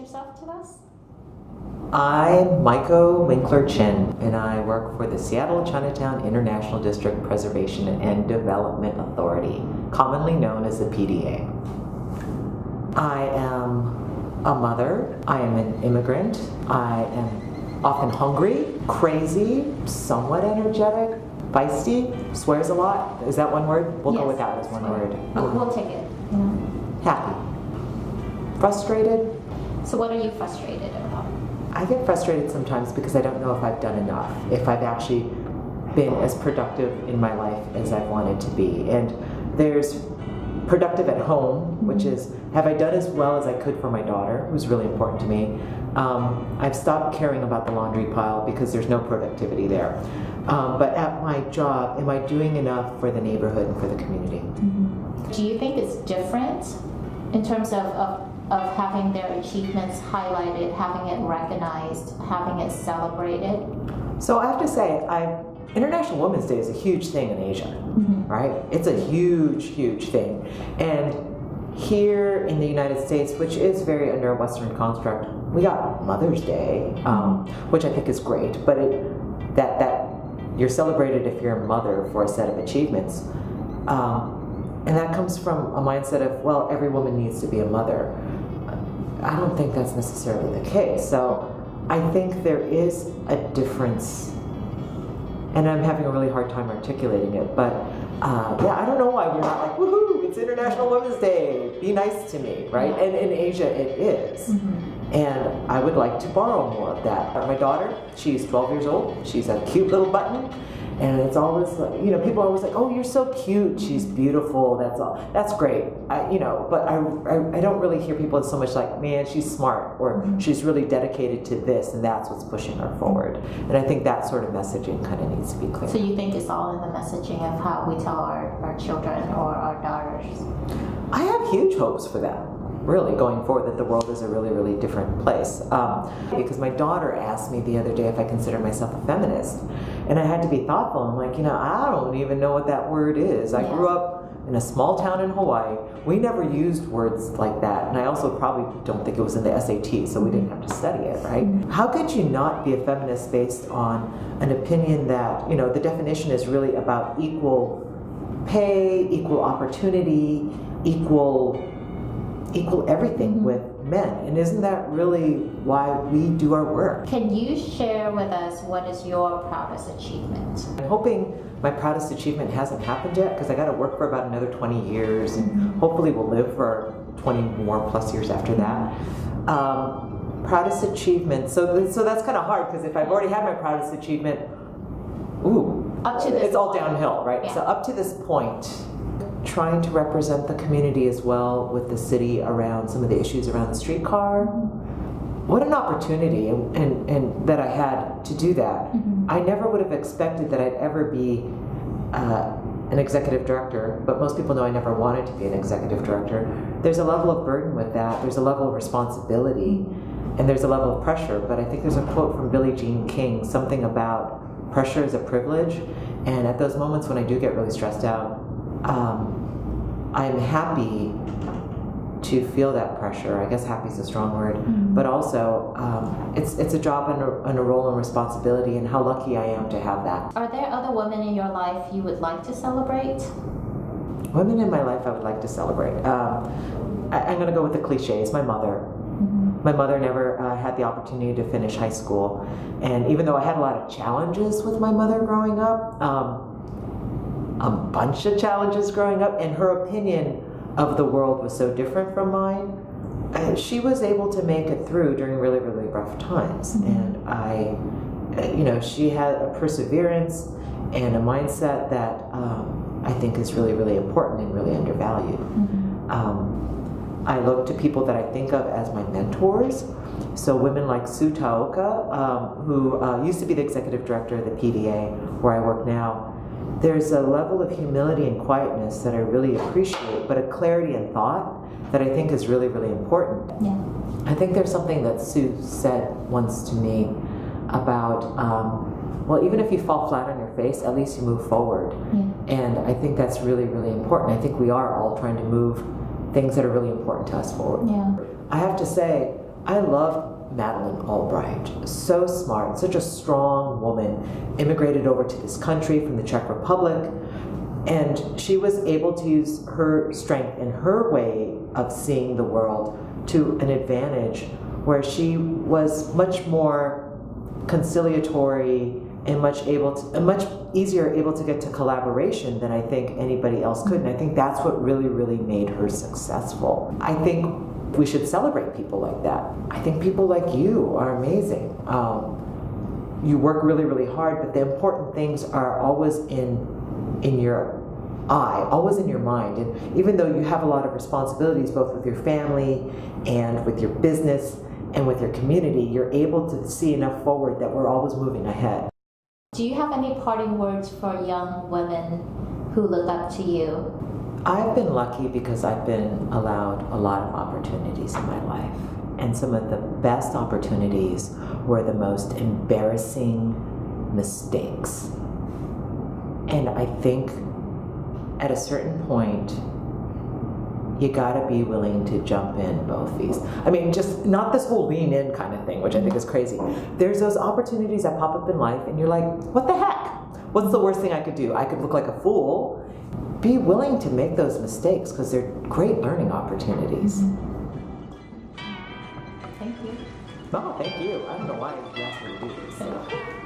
yourself to us? I'm Maiko Winkler-Chin, and I work for the Seattle Chinatown International District Preservation and Development Authority, commonly known as the P.D.A. I am a mother, I am an immigrant, I am often hungry, crazy, somewhat energetic, feisty, swears a lot. Is that one word? We'll go with that as one word. We'll take it. Happy. Frustrated. So what are you frustrated about? I get frustrated sometimes because I don't know if I've done enough, if I've actually been as productive in my life as I've wanted to be. And there's productive at home, which is, have I done as well as I could for my daughter, who's really important to me? I've stopped caring about the laundry pile because there's no productivity there. But at my job, am I doing enough for the neighborhood and for the community? Do you think it's different in terms of having their achievements highlighted, having it recognized, having it celebrated? So I have to say, International Women's Day is a huge thing in Asia, right? It's a huge, huge thing. And here in the United States, which is very under a Western construct, we got Mother's Day, which I think is great, but that you're celebrated if you're a mother for a set of achievements. And that comes from a mindset of, well, every woman needs to be a mother. I don't think that's necessarily the case. So I think there is a difference, and I'm having a really hard time articulating it, but yeah, I don't know why we're not like, woohoo, it's International Women's Day, be nice to me, right? And in Asia it is. And I would like to borrow more of that. My daughter, she's 12 years old, she's a cute little button, and it's always like, people are always like, oh, you're so cute, she's beautiful, that's all. That's great, but I don't really hear people so much like, man, she's smart, or she's really dedicated to this, and that's what's pushing her forward. And I think that sort of messaging kind of needs to be clear. So you think it's all in the messaging of how we tell our children or our daughters? I have huge hopes for them, really, going forward, that the world is a really, really different place. Because my daughter asked me the other day if I consider myself a feminist. And I had to be thoughtful. I'm like, I don't even know what that word is. I grew up in a small town in Hawaii. We never used words like that. And I also probably don't think it was in the SAT, so we didn't have to study it, right? How could you not be a feminist based on an opinion that, the definition is really about equal pay, equal opportunity, equal everything with men? And isn't that really why we do our work? Can you share with us what is your proudest achievement? I'm hoping my proudest achievement hasn't happened yet, because I got to work for about another 20 years, and hopefully we'll live for 20 more plus years after that. Proudest achievement, so that's kind of hard, because if I've already had my proudest achievement, up to this it's all downhill, right? Yeah. So up to this point, trying to represent the community as well with the city around some of the issues around the streetcar. What an opportunity, and that I had to do that. I never would have expected that I'd ever be an executive director, but most people know I never wanted to be an executive director. There's a level of burden with that, there's a level of responsibility, and there's a level of pressure, but I think there's a quote from Billie Jean King, something about pressure is a privilege, and at those moments when I do get really stressed out, I'm happy to feel that pressure. I guess happy is a strong word, but also it's a job and a role and responsibility, and how lucky I am to have that. Are there other women in your life you would like to celebrate? Women in my life I would like to celebrate. I'm going to go with the cliches. My mother. My mother never had the opportunity to finish high school, and even though I had a lot of challenges with my mother growing up, a bunch of challenges growing up, and her opinion of the world was so different from mine, and she was able to make it through during really, really rough times. And she had a perseverance and a mindset that I think is really, really important and really undervalued. I look to people that I think of as my mentors. So women like Sue Taoka, who used to be the executive director of the P.D.A, where I work now. There's a level of humility and quietness that I really appreciate, but a clarity and thought that I think is really, really important. Yeah. I think there's something that Sue said once to me about, well, even if you fall flat on your face, at least you move forward. Yeah. And I think that's really, really important. I think we are all trying to move things that are really important to us forward. Yeah. I have to say, I love Madeleine Albright. So smart, such a strong woman, immigrated over to this country from the Czech Republic, and she was able to use her strength and her way of seeing the world to an advantage, where she was much more conciliatory and much easier able to get to collaboration than I think anybody else could. And I think that's what really, really made her successful. I think we should celebrate people like that. I think people like you are amazing. You work really, really hard, but the important things are always in your eye, always in your mind. And even though you have a lot of responsibilities, both with your family and with your business and with your community, you're able to see enough forward that we're always moving ahead. Do you have any parting words for young women who look up to you? I've been lucky because I've been allowed a lot of opportunities in my life. And some of the best opportunities were the most embarrassing mistakes. And I think at a certain point, you gotta be willing to jump in both feet. I mean, just not this whole lean in kind of thing, which I think is crazy. There's those opportunities that pop up in life and you're like, what the heck? What's the worst thing I could do? I could look like a fool. Be willing to make those mistakes because they're great learning opportunities. Thank you. No, thank you. I don't know why you asked me to do this.